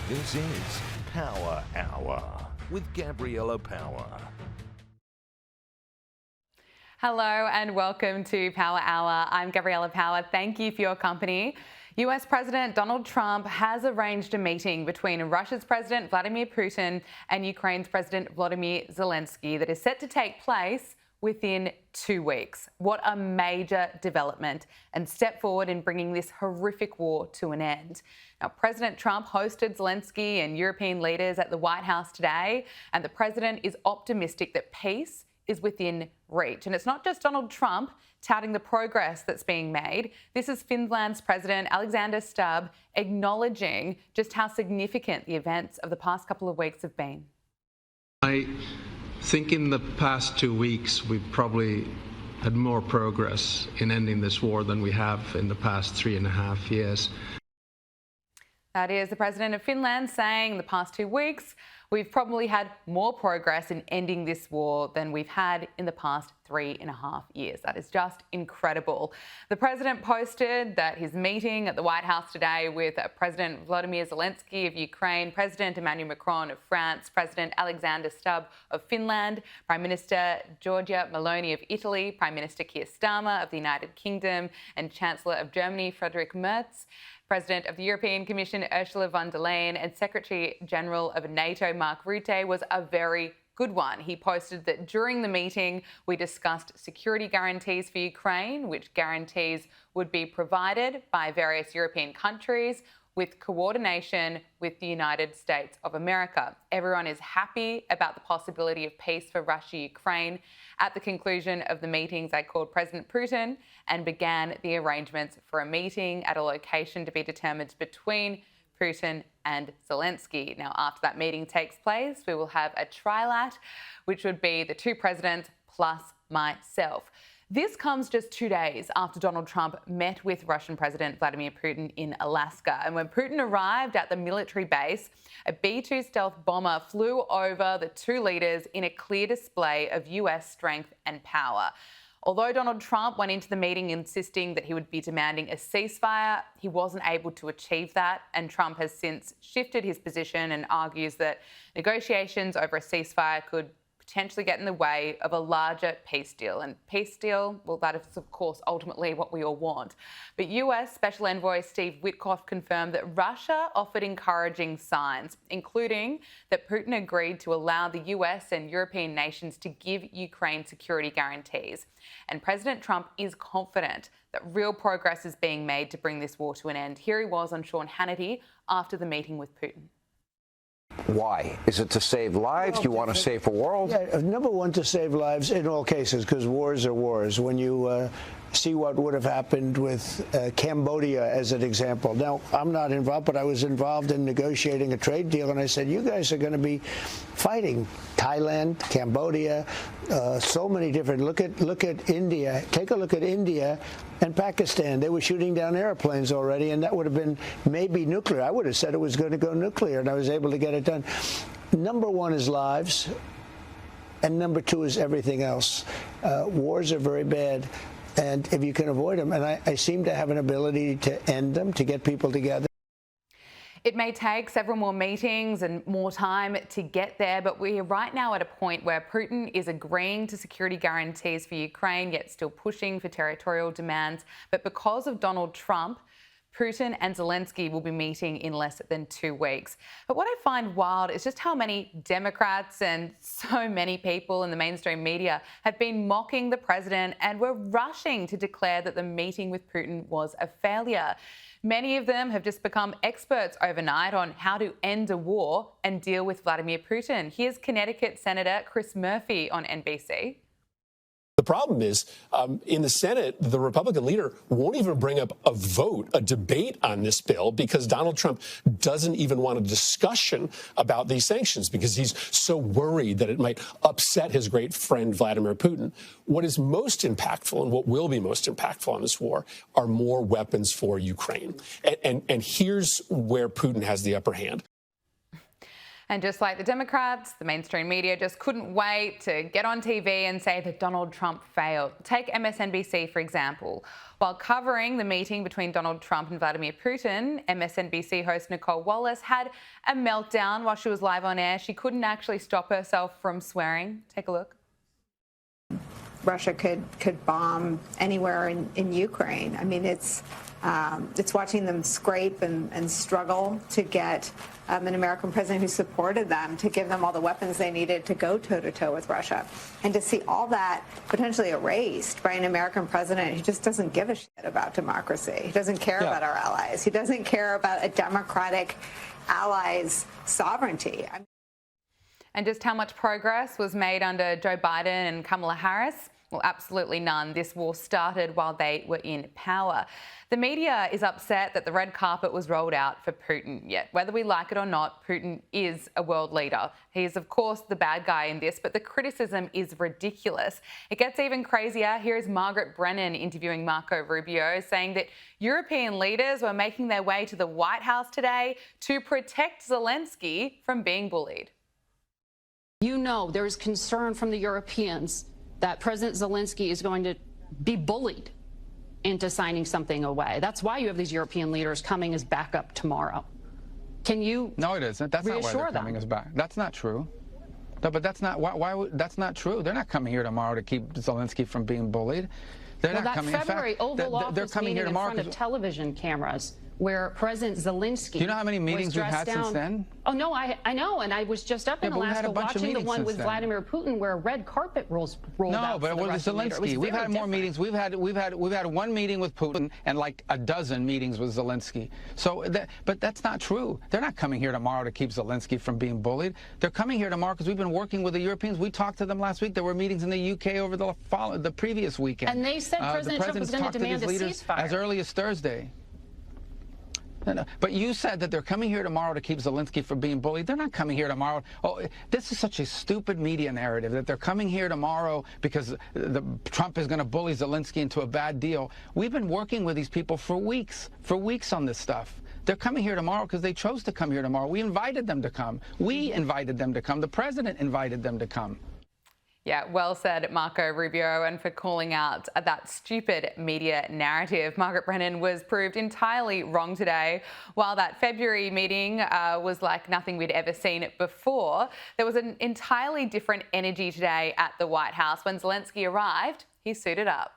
This is Power Hour with Gabriella Power. Hello and welcome to Power Hour. I'm Gabriella Power. Thank you for your company. US President Donald Trump has arranged a meeting between Russia's President Vladimir Putin and Ukraine's President Volodymyr Zelensky that is set to take place within 2 weeks. What a major development and step forward in bringing this horrific war to an end. Now, President Trump hosted Zelensky and European leaders at the White House today, and the president is optimistic that peace is within reach. And it's not just Donald Trump touting the progress that's being made. This is Finland's President Alexander Stubb acknowledging just how significant the events of the past couple of weeks have been. I think in the past 2 weeks, we've probably had more progress in ending this war than we have in the past 3.5 years. That is the president of Finland saying the past 2 weeks, we've probably had more progress in ending this war than we've had in the past 3.5 years. That is just incredible. The president posted that his meeting at the White House today with President Volodymyr Zelensky of Ukraine, President Emmanuel Macron of France, President Alexander Stubb of Finland, Prime Minister Giorgia Meloni of Italy, Prime Minister Keir Starmer of the United Kingdom, and Chancellor of Germany, Friedrich Merz, President of the European Commission, Ursula von der Leyen, and Secretary General of NATO, Mark Rutte, was a very good one. He posted that during the meeting, we discussed security guarantees for Ukraine, which guarantees would be provided by various European countries with coordination with the United States of America. Everyone is happy about the possibility of peace for Russia-Ukraine. At the conclusion of the meetings, I called President Putin and began the arrangements for a meeting at a location to be determined between Putin and Zelensky. Now, after that meeting takes place, we will have a trilat, which would be the two presidents plus myself. This comes just 2 days after Donald Trump met with Russian President Vladimir Putin in Alaska. And when Putin arrived at the military base, a B-2 stealth bomber flew over the two leaders in a clear display of US strength and power. Although Donald Trump went into the meeting insisting that he would be demanding a ceasefire, he wasn't able to achieve that, and Trump has since shifted his position and argues that negotiations over a ceasefire could potentially get in the way of a larger peace deal. And peace deal, well, that is, of course, ultimately what we all want. But US Special Envoy Steve Witkoff confirmed that Russia offered encouraging signs, including that Putin agreed to allow the US and European nations to give Ukraine security guarantees. And President Trump is confident that real progress is being made to bring this war to an end. Here he was on Sean Hannity after the meeting with Putin. Why? Is it to save lives? Do you want a safer world? Yeah, number one, to save lives in all cases, because wars are wars. When you see what would have happened with Cambodia as an example. Now, I'm not involved, but I was involved in negotiating a trade deal, and I said, you guys are going to be fighting Thailand, Cambodia, so many different. Look at India. Take a look at India and Pakistan. They were shooting down airplanes already, and that would have been maybe nuclear. I would have said it was going to go nuclear, and I was able to get it done. Number one is lives, and number two is everything else. Wars are very bad, and if you can avoid them, and I seem to have an ability to end them, to get people together. It may take several more meetings and more time to get there, but we are right now at a point where Putin is agreeing to security guarantees for Ukraine, yet still pushing for territorial demands. But because of Donald Trump, Putin and Zelensky will be meeting in less than 2 weeks. But what I find wild is just how many Democrats and so many people in the mainstream media have been mocking the president and were rushing to declare that the meeting with Putin was a failure. Many of them have just become experts overnight on how to end a war and deal with Vladimir Putin. Here's Connecticut Senator Chris Murphy on NBC. The problem is, in the Senate, the Republican leader won't even bring up a vote, a debate on this bill, because Donald Trump doesn't even want a discussion about these sanctions because he's so worried that it might upset his great friend Vladimir Putin. What is most impactful and what will be most impactful on this war are more weapons for Ukraine. And here's where Putin has the upper hand. And just like the Democrats, the mainstream media just couldn't wait to get on TV and say that Donald Trump failed. Take MSNBC, for example. While covering the meeting between Donald Trump and Vladimir Putin, MSNBC host Nicole Wallace had a meltdown while she was live on air. She couldn't actually stop herself from swearing. Take a look. Russia could bomb anywhere in Ukraine. I mean, it's watching them scrape and struggle to get an American president who supported them, to give them all the weapons they needed to go toe-to-toe with Russia. And to see all that potentially erased by an American president who just doesn't give a shit about democracy. He doesn't care about our allies. He doesn't care about a democratic ally's sovereignty. And just how much progress was made under Joe Biden and Kamala Harris? Well, absolutely none. This war started while they were in power. The media is upset that the red carpet was rolled out for Putin. Yet, whether we like it or not, Putin is a world leader. He is, of course, the bad guy in this, but the criticism is ridiculous. It gets even crazier. Here is Margaret Brennan interviewing Marco Rubio, saying that European leaders were making their way to the White House today to protect Zelensky from being bullied. You know, there is concern from the Europeans that President Zelensky is going to be bullied into signing something away. That's why you have these European leaders coming as backup tomorrow. Can you? No, it isn't. That's not why they're coming as back. That's not true. No, but that's not why. That's not true. They're not coming here tomorrow to keep Zelensky from being bullied. They're not coming. That February Oval Office meeting here in front of television cameras, where President Zelensky. Do you know how many meetings we've had since then? Oh, no, I know. And I was just up in Alaska watching the one with Vladimir Putin where a red carpet rolled out. No, but with Zelensky, we've had more meetings. We've had one meeting with Putin and like a dozen meetings with Zelensky. So, but that's not true. They're not coming here tomorrow to keep Zelensky from being bullied. They're coming here tomorrow because we've been working with the Europeans. We talked to them last week. There were meetings in the UK over the previous weekend. And they said President Trump was going to demand a ceasefire as early as Thursday. No. But you said that they're coming here tomorrow to keep Zelensky from being bullied. They're not coming here tomorrow. Oh, this is such a stupid media narrative that they're coming here tomorrow because Trump is going to bully Zelensky into a bad deal. We've been working with these people for weeks on this stuff. They're coming here tomorrow because they chose to come here tomorrow. We invited them to come. We invited them to come. The president invited them to come. Yeah, well said, Marco Rubio, and for calling out that stupid media narrative. Margaret Brennan was proved entirely wrong today. While that February meeting was like nothing we'd ever seen before, there was an entirely different energy today at the White House. When Zelensky arrived, he suited up.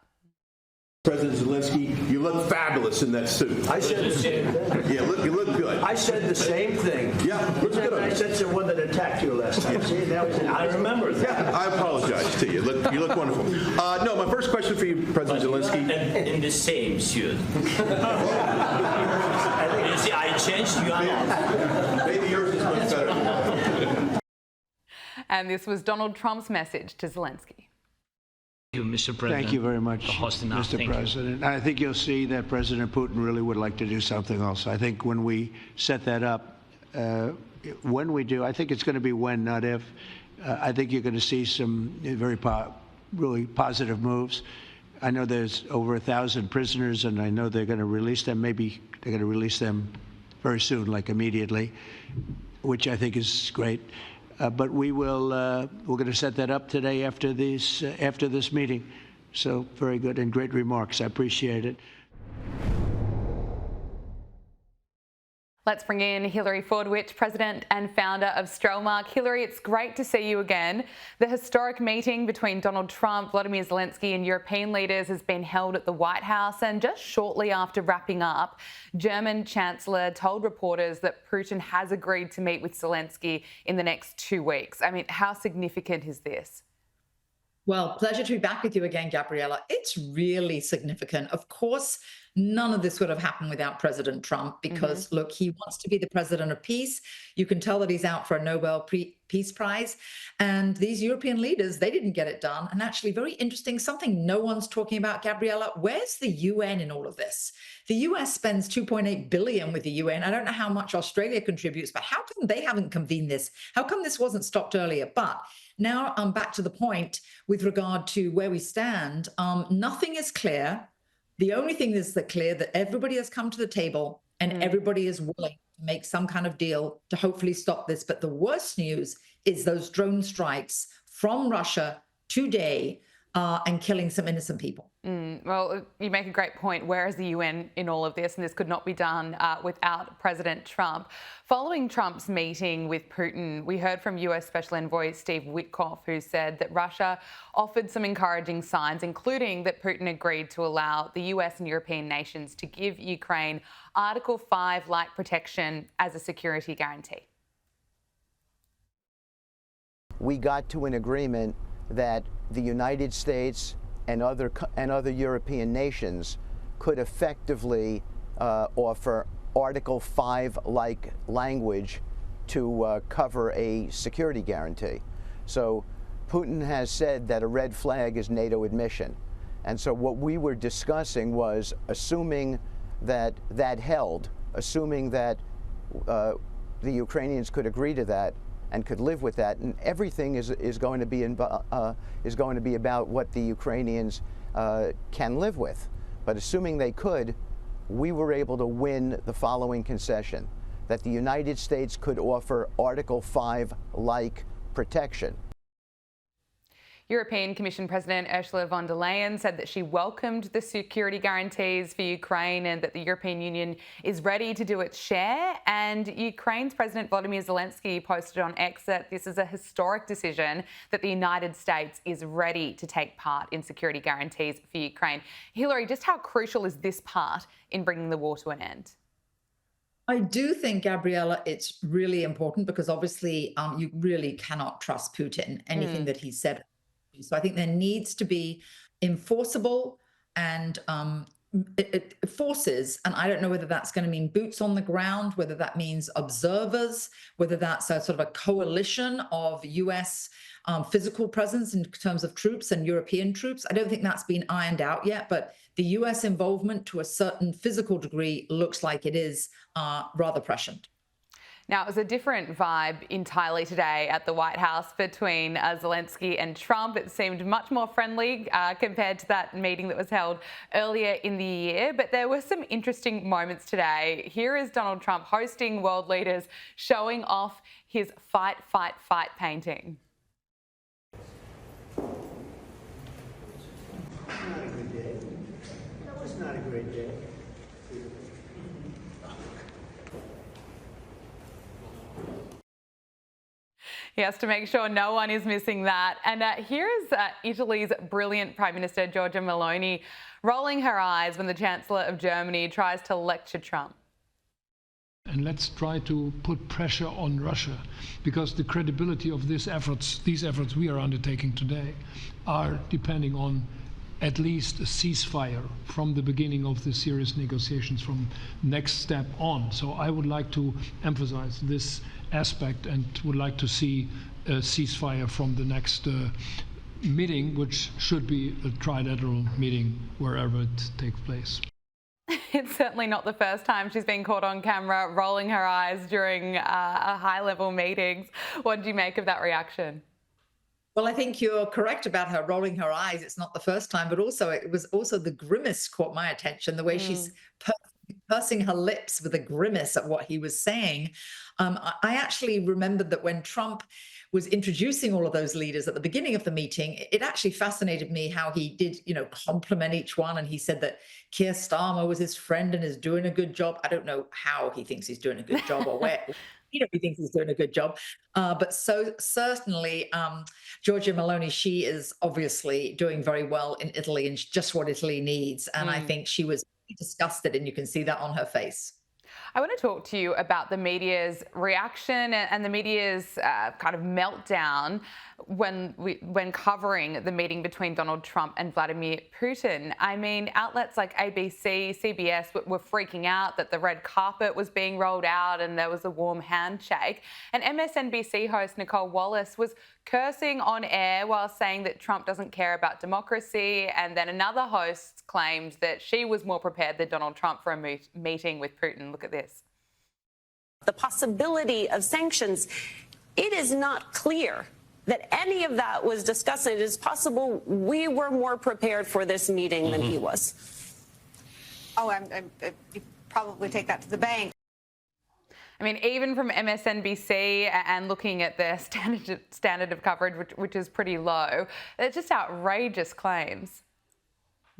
President Zelensky, you look fabulous in that suit. I said the same thing. Yeah, you look good. I said the same thing. Yeah, looks good. I said the one that attacked you last time. See, that was I remember that. Yeah, I apologize to you. You look wonderful. No, my first question for you, President Zelensky. In the same suit. You see, I changed you out. Maybe yours is much better. And this was Donald Trump's message to Zelensky. Thank you, Mr. President. Thank you very much, Mr. President. I think you'll see that President Putin really would like to do something else. I think when we set that up, when we do, I think it's going to be when, not if. I think you're going to see some really positive moves. I know there's over 1,000 prisoners, and I know they're going to release them. Maybe they're going to release them very soon, like immediately, which I think is great. But we're going to set that up today after this meeting. So very good and great remarks. I appreciate it. Let's bring in Hilary Fordwich, president and founder of Strelmark. Hilary, it's great to see you again. The historic meeting between Donald Trump, Vladimir Zelensky and European leaders has been held at the White House. And just shortly after wrapping up, German Chancellor told reporters that Putin has agreed to meet with Zelensky in the next 2 weeks. I mean, how significant is this? Well, pleasure to be back with you again, Gabriella. It's really significant. Of course, none of this would have happened without President Trump because, look, he wants to be the president of peace. You can tell that he's out for a Nobel Peace Prize. And these European leaders, they didn't get it done. And actually, very interesting, something no one's talking about, Gabriella, where's the UN in all of this? The US spends $2.8 billion with the UN. I don't know how much Australia contributes, but how come they haven't convened this? How come this wasn't stopped earlier? But now I'm back to the point with regard to where we stand. Nothing is clear. The only thing is clear that everybody has come to the table and everybody is willing make some kind of deal to hopefully stop this. But the worst news is those drone strikes from Russia today and killing some innocent people. Well, you make a great point. Where is the UN in all of this? And this could not be done without President Trump. Following Trump's meeting with Putin, we heard from US Special Envoy Steve Witkoff, who said that Russia offered some encouraging signs, including that Putin agreed to allow the US and European nations to give Ukraine Article 5-like protection as a security guarantee. We got to an agreement that the United States and other European nations could effectively offer Article 5-like language to cover a security guarantee. So Putin has said that a red flag is NATO admission. And so what we were discussing was assuming that that held, assuming that the Ukrainians could agree to that and could live with that, and everything is going to be about what the Ukrainians can live with. But assuming they could, we were able to win the following concession: that the United States could offer Article 5-like protection. European Commission President Ursula von der Leyen said that she welcomed the security guarantees for Ukraine and that the European Union is ready to do its share. And Ukraine's President Volodymyr Zelensky posted on X that this is a historic decision, that the United States is ready to take part in security guarantees for Ukraine. Hillary, just how crucial is this part in bringing the war to an end? I do think, Gabriella, it's really important because obviously you really cannot trust Putin, anything that he said. So I think there needs to be enforceable and forces, and I don't know whether that's going to mean boots on the ground, whether that means observers, whether that's a sort of a coalition of US physical presence in terms of troops and European troops. I don't think that's been ironed out yet, but the US involvement to a certain physical degree looks like it is rather prescient. Now, it was a different vibe entirely today at the White House between Zelensky and Trump. It seemed much more friendly compared to that meeting that was held earlier in the year. But there were some interesting moments today. Here is Donald Trump hosting world leaders, showing off his fight, fight, fight painting. Not a good day. That was not a great day. He has to make sure no one is missing that. And here is Italy's brilliant Prime Minister Giorgia Meloni rolling her eyes when the Chancellor of Germany tries to lecture Trump. And let's try to put pressure on Russia, because the credibility of these efforts we are undertaking today are depending on at least a ceasefire from the beginning of the serious negotiations from next step on. So I would like to emphasize this aspect and would like to see a ceasefire from the next meeting, which should be a trilateral meeting wherever it takes place. It's certainly not the first time she's been caught on camera rolling her eyes during high-level meetings. What do you make of that reaction? Well, I think you're correct about her rolling her eyes. It's not the first time, but also it was also the grimace caught my attention, the way she's pursing her lips with a grimace at what he was saying. I actually remembered that when Trump was introducing all of those leaders at the beginning of the meeting, it actually fascinated me how he did, compliment each one. And he said that Keir Starmer was his friend and is doing a good job. I don't know how he thinks he's doing a good job or where he thinks he's doing a good job. But so certainly Giorgia Meloni, she is obviously doing very well in Italy and just what Italy needs. And I think she was disgusted, and you can see that on her face. I want to talk to you about the media's reaction and the media's kind of meltdown when covering the meeting between Donald Trump and Vladimir Putin. I mean, outlets like ABC, CBS were freaking out that the red carpet was being rolled out and there was a warm handshake. And MSNBC host Nicole Wallace was cursing on air while saying that Trump doesn't care about democracy. And then another host claimed that she was more prepared than Donald Trump for a meeting with Putin. Look at this. The possibility of sanctions, it is not clear that any of that was discussed. It is possible we were more prepared for this meeting than he was. Oh, you probably take that to the bank. I mean, even from MSNBC and looking at their standard of coverage, which is pretty low, they're just outrageous claims.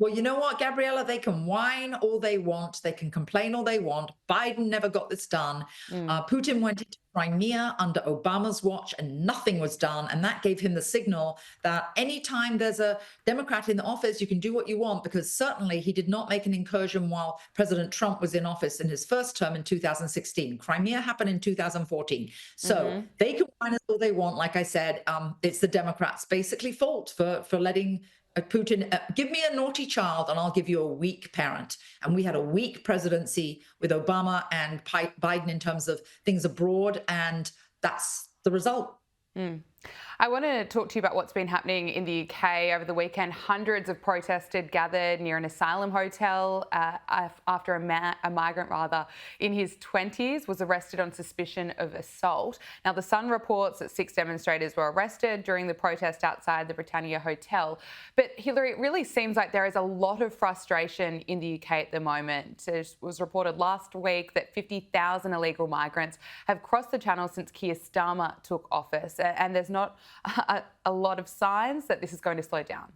Well, you know what, Gabriella? They can whine all they want. They can complain all they want. Biden never got this done. Putin went into Crimea under Obama's watch and nothing was done. And that gave him the signal that anytime there's a Democrat in the office, you can do what you want, because certainly he did not make an incursion while President Trump was in office in his first term in 2016. Crimea happened in 2014. So they can whine all they want. Like I said, it's the Democrats' basically fault for letting Putin, give me a naughty child and I'll give you a weak parent. And we had a weak presidency with Obama and Biden in terms of things abroad, and that's the result. I want to talk to you about what's been happening in the UK over the weekend. Hundreds of protesters gathered near an asylum hotel after a migrant in his 20s was arrested on suspicion of assault. Now, The Sun reports that 6 demonstrators were arrested during the protest outside the Britannia Hotel. But Hillary, it really seems like there is a lot of frustration in the UK at the moment. It was reported last week that 50,000 illegal migrants have crossed the channel since Keir Starmer took office, and there's not a lot of signs that this is going to slow down.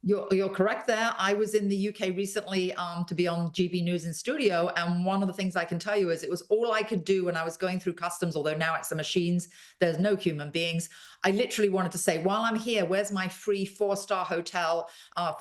You're correct there. I was in the UK recently to be on GB News in studio. And one of the things I can tell you is it was all I could do when I was going through customs, although now it's the machines, there's no human beings. I literally wanted to say, while I'm here, where's my free 4-star hotel,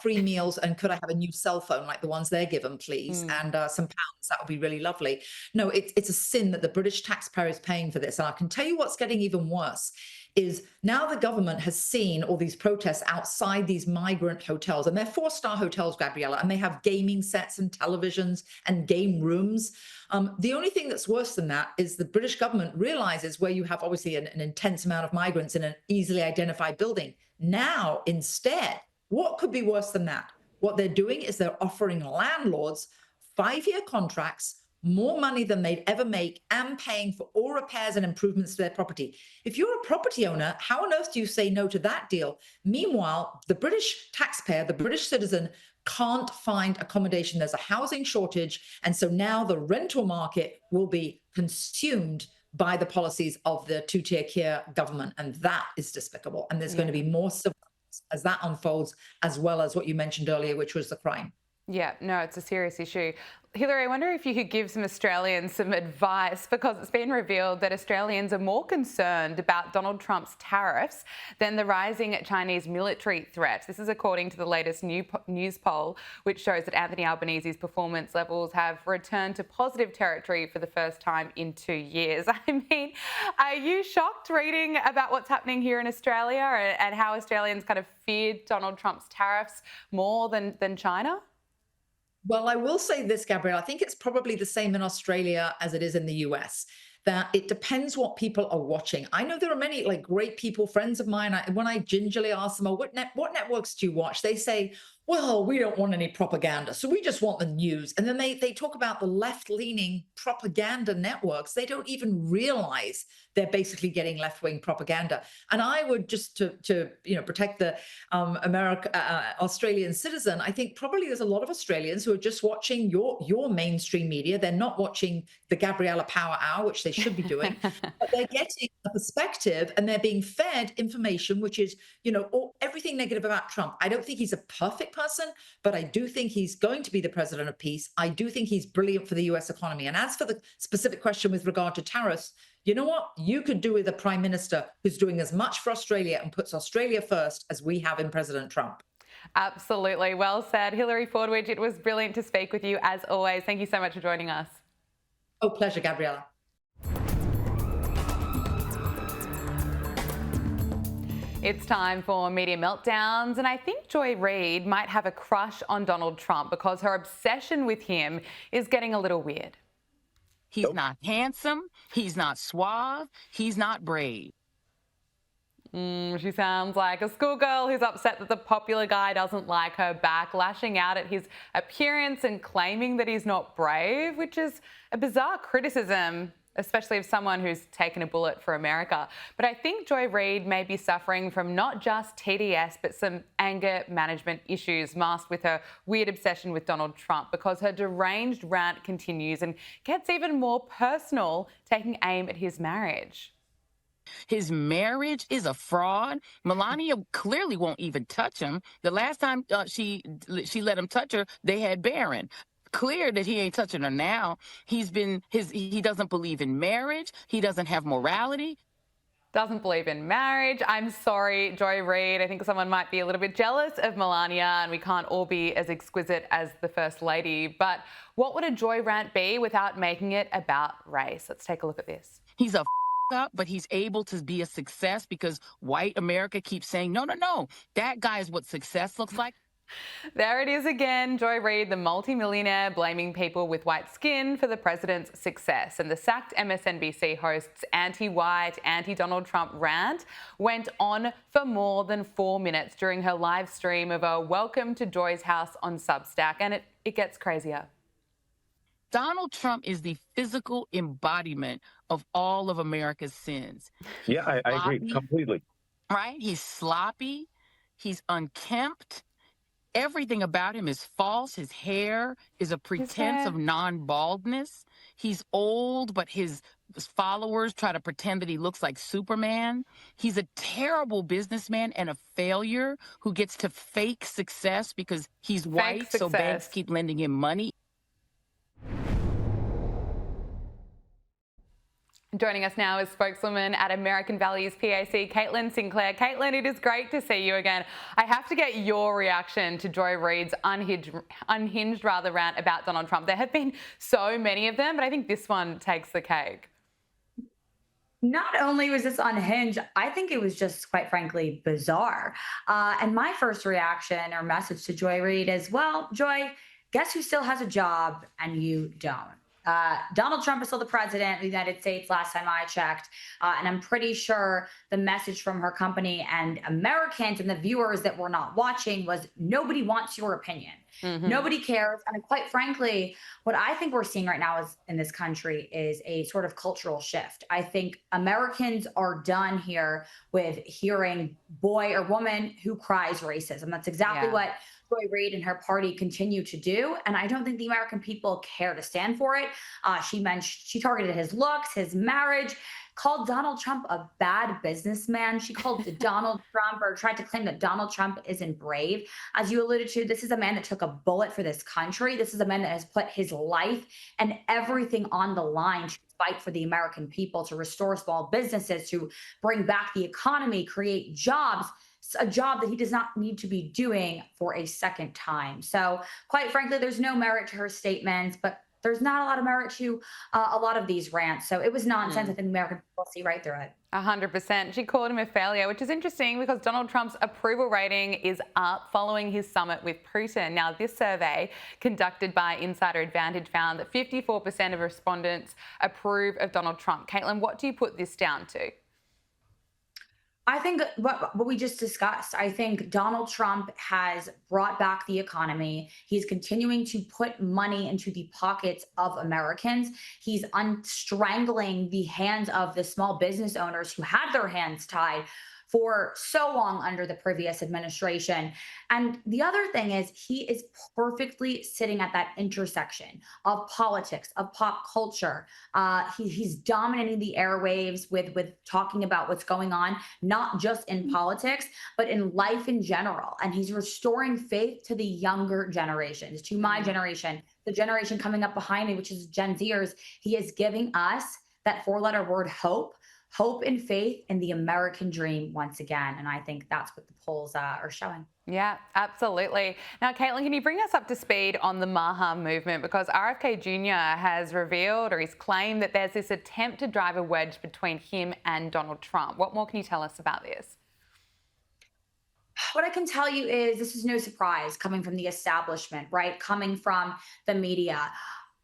free meals, and could I have a new cell phone like the ones they're given, please? And some pounds, that would be really lovely. No, it's a sin that the British taxpayer is paying for this. And I can tell you what's getting even worse is now the government has seen all these protests outside these migrant hotels, and they're 4-star hotels, Gabriella, and they have gaming sets and televisions and game rooms. The only thing that's worse than that is the British government realizes where you have obviously an intense amount of migrants in an easily identified building. Now, instead, what could be worse than that? What they're doing is they're offering landlords 5-year contracts, more money than they'd ever make, and paying for all repairs and improvements to their property. If you're a property owner, how on earth do you say no to that deal? Meanwhile, the British taxpayer, the British citizen, can't find accommodation. There's a housing shortage. And so now the rental market will be consumed by the policies of the 2-tier Keir government. And that is despicable. And there's going to be more surveillance as that unfolds, as well as what you mentioned earlier, which was the crime. Yeah, no, it's a serious issue. Hillary, I wonder if you could give some Australians some advice, because it's been revealed that Australians are more concerned about Donald Trump's tariffs than the rising Chinese military threat. This is according to the latest news poll, which shows that Anthony Albanese's performance levels have returned to positive territory for the first time in 2 years. I mean, are you shocked reading about what's happening here in Australia and how Australians kind of feared Donald Trump's tariffs more than China? Well, I will say this, Gabrielle, I think it's probably the same in Australia as it is in the US, that it depends what people are watching. I know there are many great people, friends of mine, when I gingerly ask them, what networks do you watch? They say, well, we don't want any propaganda, so we just want the news. And then they talk about the left-leaning propaganda networks. They don't even realize they're basically getting left-wing propaganda. And I would just to protect the Australian citizen, I think probably there's a lot of Australians who are just watching your mainstream media. They're not watching the Gabriella Power Hour, which they should be doing, but they're getting a perspective and they're being fed information, which is, everything negative about Trump. I don't think he's a perfect person, but I do think he's going to be the president of peace. I do think he's brilliant for the US economy. And as for the specific question with regard to tariffs, you know what? You could do with a prime minister who's doing as much for Australia and puts Australia first as we have in President Trump. Absolutely. Well said. Hillary Fordwich, it was brilliant to speak with you as always. Thank you so much for joining us. Oh, pleasure, Gabriella. It's time for Media Meltdowns, and I think Joy Reid might have a crush on Donald Trump because her obsession with him is getting a little weird. He's not handsome, he's not suave, he's not brave. She sounds like a schoolgirl who's upset that the popular guy doesn't like her back, lashing out at his appearance and claiming that he's not brave, which is a bizarre criticism especially of someone who's taken a bullet for America. But I think Joy Reid may be suffering from not just TDS, but some anger management issues masked with her weird obsession with Donald Trump, because her deranged rant continues and gets even more personal, taking aim at his marriage. His marriage is a fraud. Melania clearly won't even touch him. The last time she let him touch her, they had Barron. Clear that he ain't touching her now. He doesn't believe in marriage. He doesn't have morality. Doesn't believe in marriage. I'm sorry, Joy Reid. I think someone might be a little bit jealous of Melania, and we can't all be as exquisite as the First Lady. But what would a Joy rant be without making it about race? Let's take a look at this. He's a up, but he's able to be a success because white America keeps saying, no, that guy is what success looks like. There it is again, Joy Reid, the multimillionaire, blaming people with white skin for the president's success. And the sacked MSNBC host's anti-white, anti-Donald Trump rant went on for more than 4 minutes during her live stream of a Welcome to Joy's House on Substack. And it gets crazier. Donald Trump is the physical embodiment of all of America's sins. Yeah, I agree completely. Right? He's sloppy. He's unkempt. Everything about him is false. His hair is a pretense of non-baldness. He's old, but his followers try to pretend that he looks like Superman. He's a terrible businessman and a failure who gets to fake success because he's white, so banks keep lending him money. Joining us now is spokeswoman at American Values PAC, Caitlin Sinclair. Caitlin, it is great to see you again. I have to get your reaction to Joy Reid's unhinged rant about Donald Trump. There have been so many of them, but I think this one takes the cake. Not only was this unhinged, I think it was just, quite frankly, bizarre. And my first reaction or message to Joy Reid is, well, Joy, guess who still has a job and you don't? Donald Trump is still the president of the United States last time I checked. And I'm pretty sure the message from her company and Americans and the viewers that were not watching was nobody wants your opinion. Mm-hmm. Nobody cares. And quite frankly, what I think we're seeing right now in this country is a sort of cultural shift. I think Americans are done here with hearing boy or woman who cries racism. That's exactly what Joy Reid and her party continue to do. And I don't think the American people care to stand for it. She targeted his looks, his marriage, called Donald Trump a bad businessman. She called Donald Trump, or tried to claim that Donald Trump isn't brave. As you alluded to, this is a man that took a bullet for this country. This is a man that has put his life and everything on the line to fight for the American people, to restore small businesses, to bring back the economy, create jobs. A job that he does not need to be doing for a second time. So quite frankly, there's no merit to her statements, but there's not a lot of merit to a lot of these rants. So it was nonsense. I think American people see right through it. 100%. She called him a failure, which is interesting because Donald Trump's approval rating is up following his summit with Putin. Now, this survey conducted by Insider Advantage found that 54% of respondents approve of Donald Trump. Caitlin, what do you put this down to? I think what we just discussed, I think Donald Trump has brought back the economy. He's continuing to put money into the pockets of Americans. He's strangling the hands of the small business owners who had their hands tied for so long under the previous administration. And the other thing is he is perfectly sitting at that intersection of politics, of pop culture. He's dominating the airwaves with talking about what's going on, not just in politics, but in life in general. And he's restoring faith to the younger generations, to my generation, the generation coming up behind me, which is Gen Zers. He is giving us that four-letter word, hope and faith in the American dream once again. And I think that's what the polls are showing. Yeah, absolutely. Now, Caitlin, can you bring us up to speed on the Maha movement? Because RFK Jr. has revealed, or he's claimed, that there's this attempt to drive a wedge between him and Donald Trump. What more can you tell us about this? What I can tell you is this is no surprise coming from the establishment, right? Coming from the media.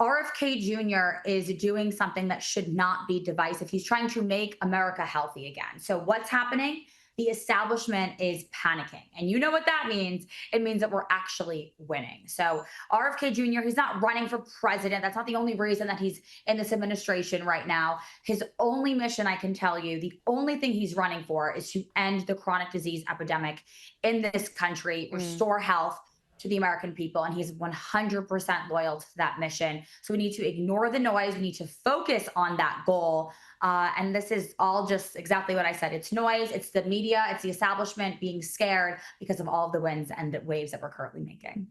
RFK Jr. is doing something that should not be divisive. He's trying to make America healthy again. So what's happening? the establishment is panicking. And you know what that means? It means that we're actually winning. So RFK Jr., he's not running for president. That's not the only reason that he's in this administration right now. His only mission, I can tell you, the only thing he's running for is to end the chronic disease epidemic in this country, restore health to the American people, and he's 100% loyal to that mission. So we need to ignore the noise. We need to focus on that goal. And this is all just exactly what I said. It's noise, it's the media, it's the establishment being scared because of all of the winds and the waves that we're currently making.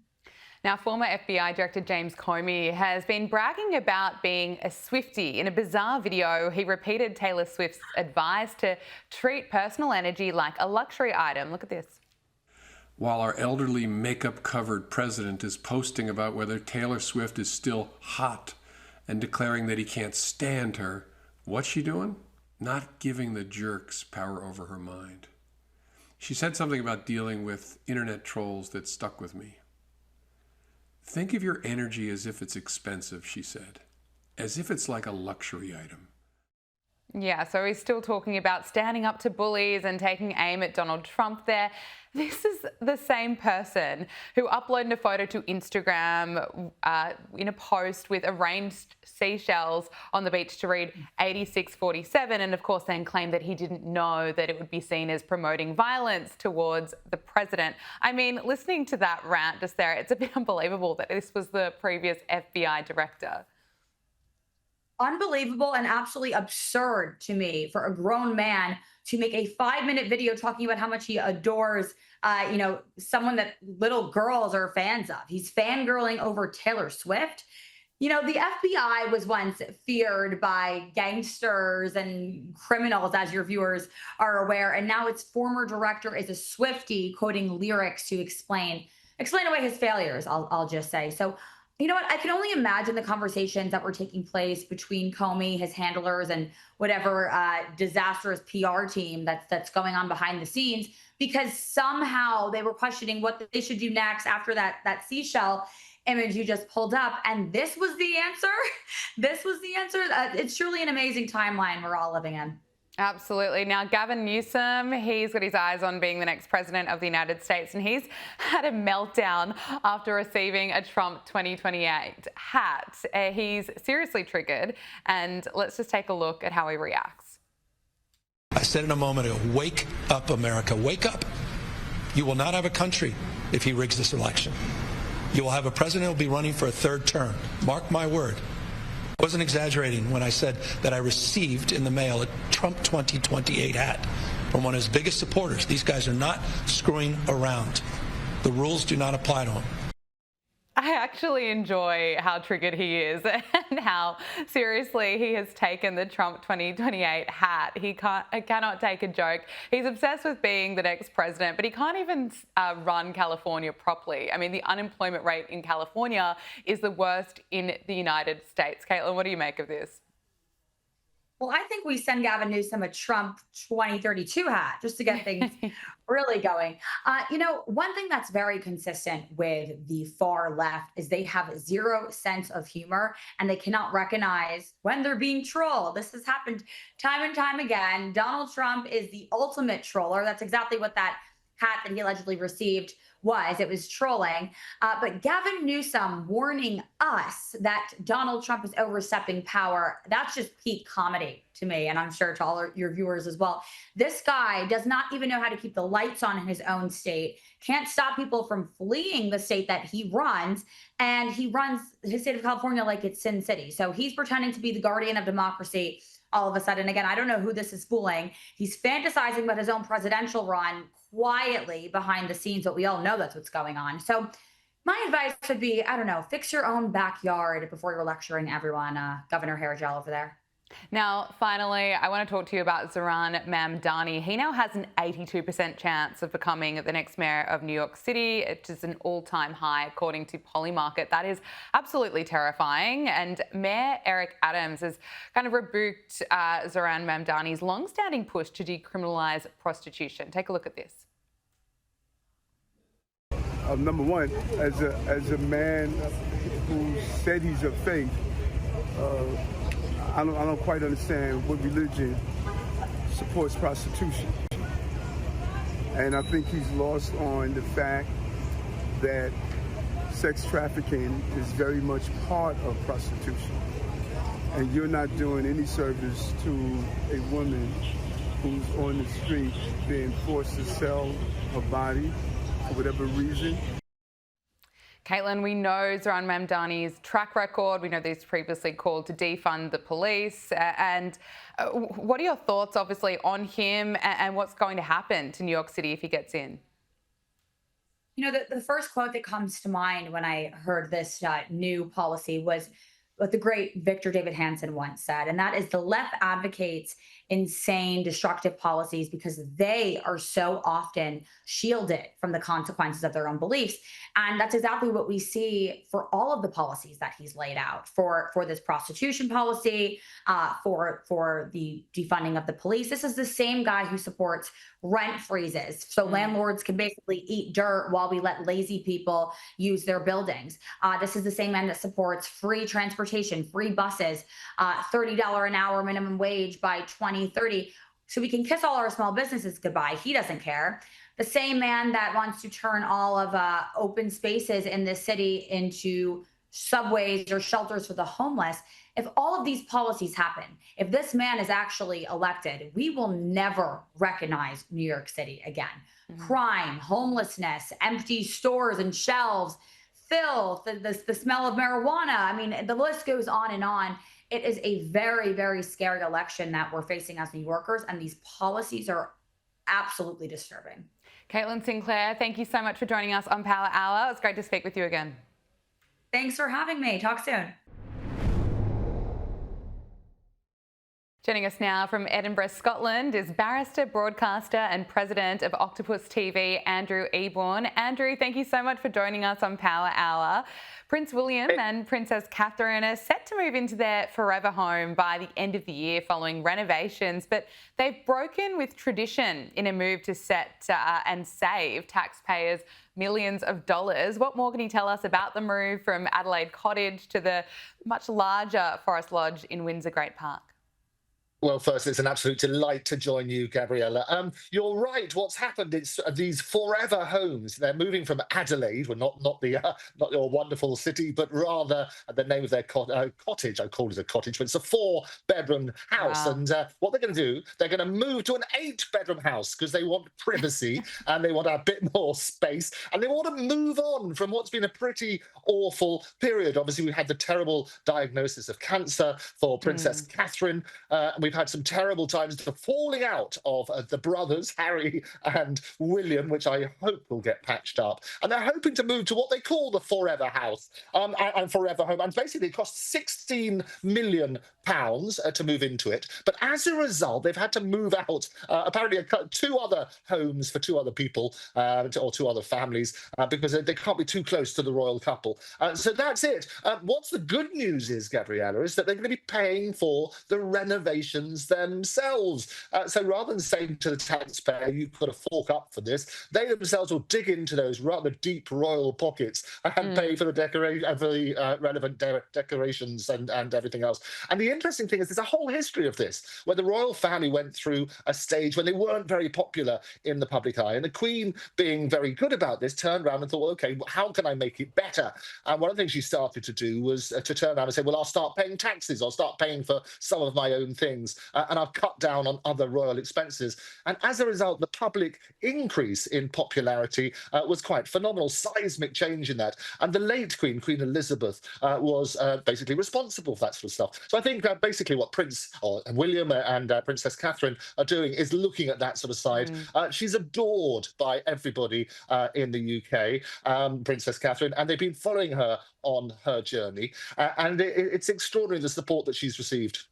Now, former FBI Director James Comey has been bragging about being a Swiftie. In a bizarre video, he repeated Taylor Swift's advice to treat personal energy like a luxury item. Look at this. While our elderly makeup-covered president is posting about whether Taylor Swift is still hot and declaring that he can't stand her, what's she doing? Not giving the jerks power over her mind. She said something about dealing with internet trolls that stuck with me. Think of your energy as if it's expensive, she said, as if it's like a luxury item. Yeah, so he's still talking about standing up to bullies and taking aim at Donald Trump there. This is the same person who uploaded a photo to Instagram in a post with arranged seashells on the beach to read 8647, and of course then claimed that he didn't know that it would be seen as promoting violence towards the president. I mean, listening to that rant just there, it's a bit unbelievable that this was the previous FBI director. Unbelievable and absolutely absurd to me for a grown man to make a 5-minute video talking about how much he adores, someone that little girls are fans of. He's fangirling over Taylor Swift. You know, the FBI was once feared by gangsters and criminals, as your viewers are aware, and now its former director is a Swiftie quoting lyrics to explain away his failures, I'll just say. So, you know what? I can only imagine the conversations that were taking place between Comey, his handlers, and whatever disastrous PR team that's going on behind the scenes, because somehow they were questioning what they should do next after that seashell image you just pulled up. And this was the answer. This was the answer. It's truly an amazing timeline we're all living in. Absolutely. Now, Gavin Newsom, he's got his eyes on being the next president of the United States, and he's had a meltdown after receiving a Trump 2028 hat. He's seriously triggered, and let's just take a look at how he reacts. I said in a moment ago, wake up, America, wake up. You will not have a country if he rigs this election. You will have a president who will be running for a third term. Mark my word. I wasn't exaggerating when I said that I received in the mail a Trump 2028 hat from one of his biggest supporters. These guys are not screwing around. The rules do not apply to them. I actually enjoy how triggered he is and how seriously he has taken the Trump 2028 hat. He cannot take a joke. He's obsessed with being the next president, but he can't even run California properly. I mean, the unemployment rate in California is the worst in the United States. Caitlin, what do you make of this? Well, I think we send Gavin Newsom a Trump 2032 hat just to get things really going. One thing that's very consistent with the far left is they have zero sense of humor, and they cannot recognize when they're being trolled. This has happened time and time again. Donald Trump is the ultimate troller. That's exactly what that hat that he allegedly received was. It was trolling. But Gavin Newsom warning us that Donald Trump is overstepping power, that's just peak comedy to me, and I'm sure to all your viewers as well. This guy does not even know how to keep the lights on in his own state, can't stop people from fleeing the state that he runs, and he runs his state of California like it's Sin City. So he's pretending to be the guardian of democracy all of a sudden. Again, I don't know who this is fooling. He's fantasizing about his own presidential run quietly behind the scenes, but we all know that's what's going on. So my advice would be, I don't know, fix your own backyard before you're lecturing everyone, Governor Hairgel over there. Now, finally, I want to talk to you about Zohran Mamdani. He now has an 82% chance of becoming the next mayor of New York City. It is an all-time high, according to Polymarket. That is absolutely terrifying. And Mayor Eric Adams has kind of rebuked Zohran Mamdani's long-standing push to decriminalise prostitution. Take a look at this. Number one, as a man who said he's of faith, I don't quite understand what religion supports prostitution. And I think he's lost on the fact that sex trafficking is very much part of prostitution. And you're not doing any service to a woman who's on the street being forced to sell her body for whatever reason. Caitlin, we know Zohran Mamdani's track record. We know that he's previously called to defund the police. And what are your thoughts, obviously, on him and what's going to happen to New York City if he gets in? You know, the first quote that comes to mind when I heard this new policy was what the great Victor David Hanson once said, and that is the left advocates insane, destructive policies because they are so often shielded from the consequences of their own beliefs. And that's exactly what we see for all of the policies that he's laid out for this prostitution policy, for the defunding of the police. This is the same guy who supports rent freezes. So landlords can basically eat dirt while we let lazy people use their buildings. This is the same man that supports free transportation, free buses, $30 an hour minimum wage by 2030. So we can kiss all our small businesses goodbye. He doesn't care. The same man that wants to turn all of open spaces in this city into subways or shelters for the homeless. If all of these policies happen, if this man is actually elected, we will never recognize New York City again. Crime, homelessness, empty stores and shelves, filth, the smell of marijuana. I mean, the list goes on and on. It is a very, very scary election that we're facing as New Yorkers, and these policies are absolutely disturbing. Caitlin Sinclair, thank you so much for joining us on Power Hour. It's great to speak with you again. Thanks for having me. Talk soon. Joining us now from Edinburgh, Scotland is barrister, broadcaster and president of Octopus TV, Andrew Eborn. Andrew, thank you so much for joining us on Power Hour. Prince William and Princess Catherine are set to move into their forever home by the end of the year following renovations, but they've broken with tradition in a move to set and save taxpayers millions of dollars. What more can you tell us about the move from Adelaide Cottage to the much larger Forest Lodge in Windsor Great Park? Well, first, it's an absolute delight to join you, Gabriella. You're right. What's happened? It's these forever homes. They're moving from Adelaide, well, not your wonderful city, but rather the name of their cottage. I call it a cottage, but it's a 4-bedroom house. Wow. And what they're going to do, they're going to move to an 8-bedroom house because they want privacy and they want a bit more space and they want to move on from what's been a pretty awful period. Obviously, we had the terrible diagnosis of cancer for Princess Catherine, and we've had some terrible times, the falling out of the brothers, Harry and William, which I hope will get patched up. And they're hoping to move to what they call the Forever House and Forever Home. And basically it costs £16 million to move into it. But as a result, they've had to move out apparently 2 other homes for 2 other people or 2 other families because they can't be too close to the royal couple. So that's it. What's the good news is, Gabriella, is that they're going to be paying for the renovations themselves. So rather than saying to the taxpayer, you've got to fork up for this, they themselves will dig into those rather deep royal pockets and pay for the decoration, for the relevant decorations and everything else. And the interesting thing is there's a whole history of this, where the royal family went through a stage when they weren't very popular in the public eye. And the Queen, being very good about this, turned around and thought, well, okay, how can I make it better? And one of the things she started to do was to turn around and say, well, I'll start paying taxes, I'll start paying for some of my own things. And I've cut down on other royal expenses. And as a result, the public increase in popularity was quite phenomenal, seismic change in that. And the late Queen, Queen Elizabeth, was basically responsible for that sort of stuff. So I think basically what William and Princess Catherine are doing is looking at that sort of side. She's adored by everybody in the UK, Princess Catherine, and they've been following her on her journey. And it's extraordinary, the support that she's received.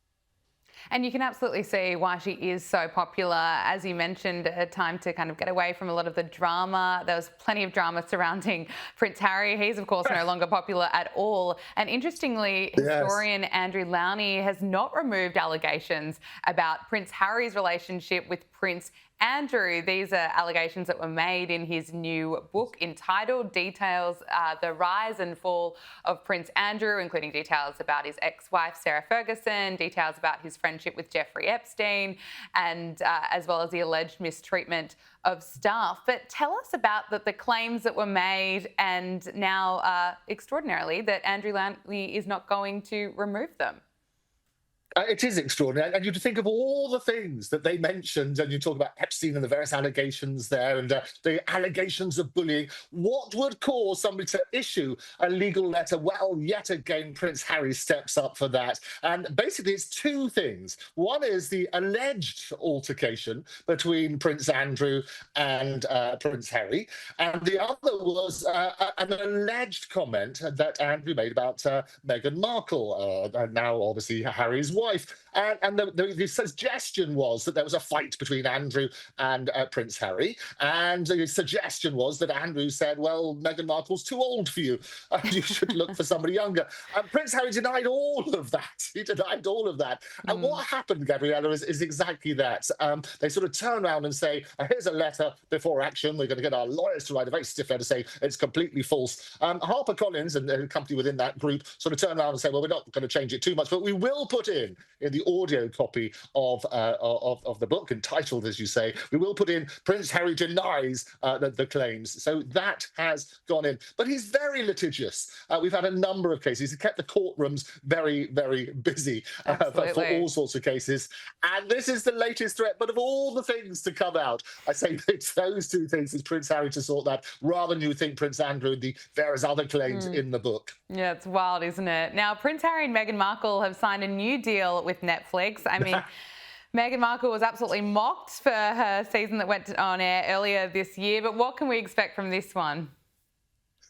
And you can absolutely see why she is so popular. As you mentioned, a time to kind of get away from a lot of the drama. There was plenty of drama surrounding Prince Harry. He's, of course, no longer popular at all. And interestingly, historian Andrew Lowney has not removed allegations about Prince Harry's relationship with Prince Andrew. These are allegations that were made in his new book entitled Details the Rise and Fall of Prince Andrew, including details about his ex-wife Sarah Ferguson, details about his friendship with Jeffrey Epstein, and as well as the alleged mistreatment of staff. But tell us about the claims that were made, and now extraordinarily that Andrew Langley is not going to remove them. It is extraordinary. And you think of all the things that they mentioned, and you talk about Epstein and the various allegations there, and the allegations of bullying. What would cause somebody to issue a legal letter? Well, yet again, Prince Harry steps up for that. And basically, it's two things. One is the alleged altercation between Prince Andrew and Prince Harry. And the other was an alleged comment that Andrew made about Meghan Markle, now obviously Harry's wife. And the suggestion was that there was a fight between Andrew and Prince Harry. And the suggestion was that Andrew said, well, Meghan Markle's too old for you. You should look for somebody younger. And Prince Harry denied all of that. He denied all of that. And what happened, Gabriella, is exactly that. They sort of turn around and say, here's a letter before action. We're going to get our lawyers to write a very stiff letter saying it's completely false. HarperCollins and the company within that group sort of turn around and say, well, we're not going to change it too much, but we will put in the audio copy of the book, entitled, as you say, we will put in Prince Harry denies the claims. So that has gone in. But he's very litigious. We've had a number of cases. He's kept the courtrooms very, very busy for all sorts of cases. And this is the latest threat. But of all the things to come out, I say it's those two things. It's Prince Harry to sort that, rather than you think Prince Andrew and the various other claims in the book. Yeah, it's wild, isn't it? Now, Prince Harry and Meghan Markle have signed a new deal with Netflix. I mean, Meghan Markle was absolutely mocked for her season that went on air earlier this year. But what can we expect from this one?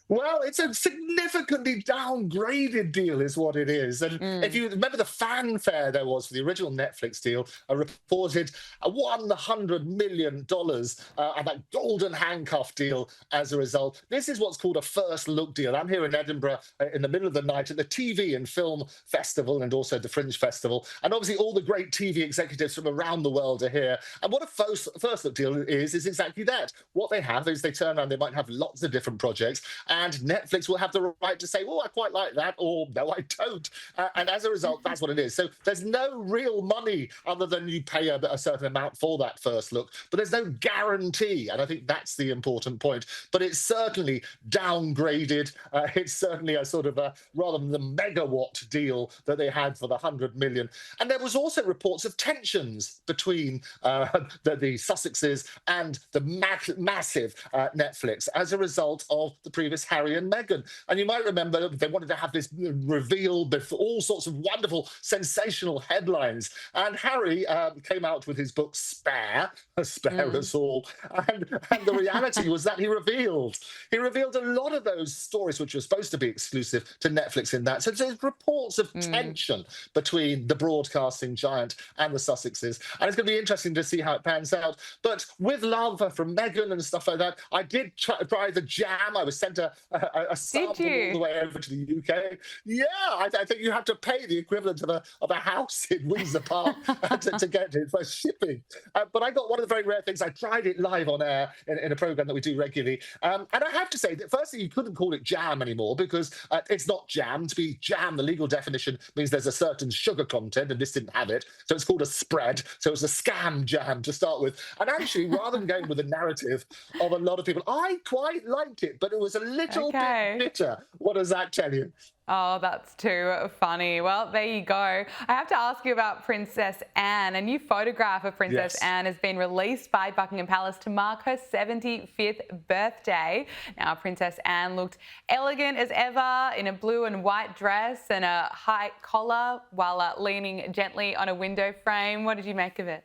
Well, it's a significantly downgraded deal is what it is. And if you remember the fanfare there was for the original Netflix deal, a reported $100 million and that golden handcuff deal as a result. This is what's called a first look deal. I'm here in Edinburgh in the middle of the night at the TV and Film Festival and also the Fringe Festival. And obviously all the great TV executives from around the world are here. And what a first look deal is exactly that. What they have is they turn around, they might have lots of different projects, and Netflix will have the right to say, oh, I quite like that, or no, I don't. And as a result, that's what it is. So there's no real money other than you pay a certain amount for that first look, but there's no guarantee. And I think that's the important point. But it's certainly downgraded. It's certainly a sort of rather than the megawatt deal that they had for the 100 million. And there was also reports of tensions between the Sussexes and the massive Netflix as a result of the previous Harry and Meghan. And you might remember they wanted to have this reveal before all sorts of wonderful, sensational headlines. And Harry came out with his book Spare Us All. And the reality was that he revealed a lot of those stories which were supposed to be exclusive to Netflix in that. So there's reports of tension between the broadcasting giant and the Sussexes. And it's going to be interesting to see how it pans out. But with love from Meghan and stuff like that, I did try the jam. I was sent a sample all the way over to the UK. Yeah, I think you have to pay the equivalent of a house in Windsor Park to get it for shipping. But I got one of the very rare things. I tried it live on air in a program that we do regularly. And I have to say that firstly, you couldn't call it jam anymore because it's not jam. To be jam, the legal definition means there's a certain sugar content, and this didn't have it. So it's called a spread. So it's a scam jam to start with. And actually, rather than going with the narrative of a lot of people, I quite liked it, but it was a little bit bitter. What does that tell you? Oh, that's too funny. Well, there you go. I have to ask you about Princess Anne. A new photograph of Princess Anne has been released by Buckingham Palace to mark her 75th birthday. Now, Princess Anne looked elegant as ever in a blue and white dress and a high collar while leaning gently on a window frame. What did you make of it?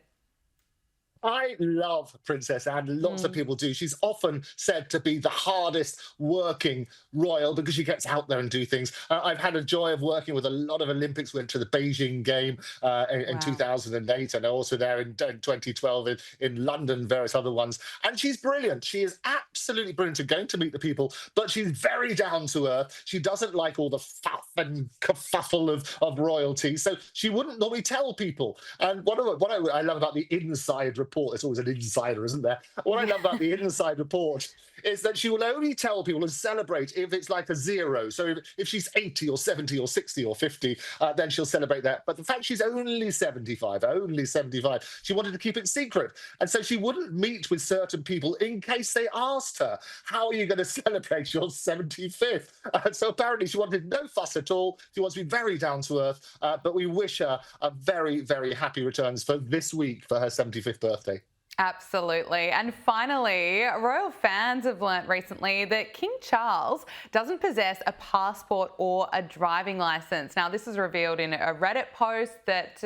I love Princess Anne. Lots of people do. She's often said to be the hardest working royal because she gets out there and do things. I've had a joy of working with a lot of Olympics. Went to the Beijing game in 2008 and also there in 2012 in London, various other ones. And she's brilliant. She is absolutely brilliant at going to meet the people, but she's very down to earth. She doesn't like all the faff and kerfuffle of royalty. So she wouldn't normally tell people. And what I love about the inside report report, there's always an insider, isn't there? What I love about the inside report is that she will only tell people and celebrate if it's like a 0. So if she's 80 or 70 or 60 or 50, then she'll celebrate that. But the fact she's only 75, she wanted to keep it secret. And so she wouldn't meet with certain people in case they asked her, how are you going to celebrate your 75th? So apparently she wanted no fuss at all. She wants to be very down to earth. But we wish her a very, very happy returns for this week for her 75th birthday. Absolutely. And finally, royal fans have learnt recently that King Charles doesn't possess a passport or a driving licence. Now, this was revealed in a Reddit post that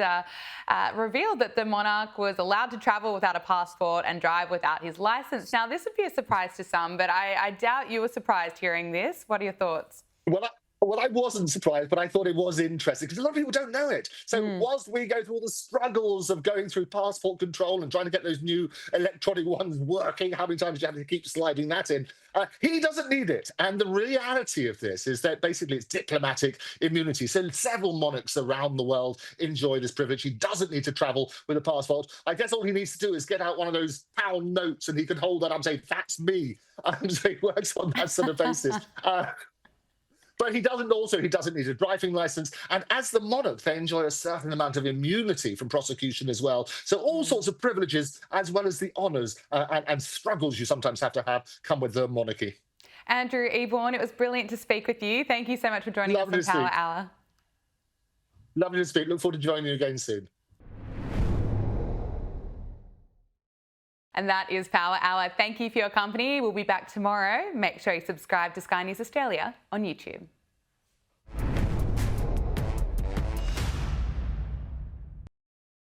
revealed that the monarch was allowed to travel without a passport and drive without his licence. Now, this would be a surprise to some, but I doubt you were surprised hearing this. What are your thoughts? Well, I wasn't surprised, but I thought it was interesting because a lot of people don't know it. So whilst we go through all the struggles of going through passport control and trying to get those new electronic ones working, how many times do you have to keep sliding that in? He doesn't need it. And the reality of this is that basically it's diplomatic immunity. So several monarchs around the world enjoy this privilege. He doesn't need to travel with a passport. I guess all he needs to do is get out one of those pound notes and he can hold that up and say, that's me. So he works on that sort of basis. But he doesn't need a driving licence. And as the monarch, they enjoy a certain amount of immunity from prosecution as well. So all sorts of privileges, as well as the honours and struggles you sometimes have to have, come with the monarchy. Andrew Eborn, it was brilliant to speak with you. Thank you so much for joining us on Power Hour. Lovely to speak. Look forward to joining you again soon. And that is Power Hour. Thank you for your company. We'll be back tomorrow. Make sure you subscribe to Sky News Australia on YouTube.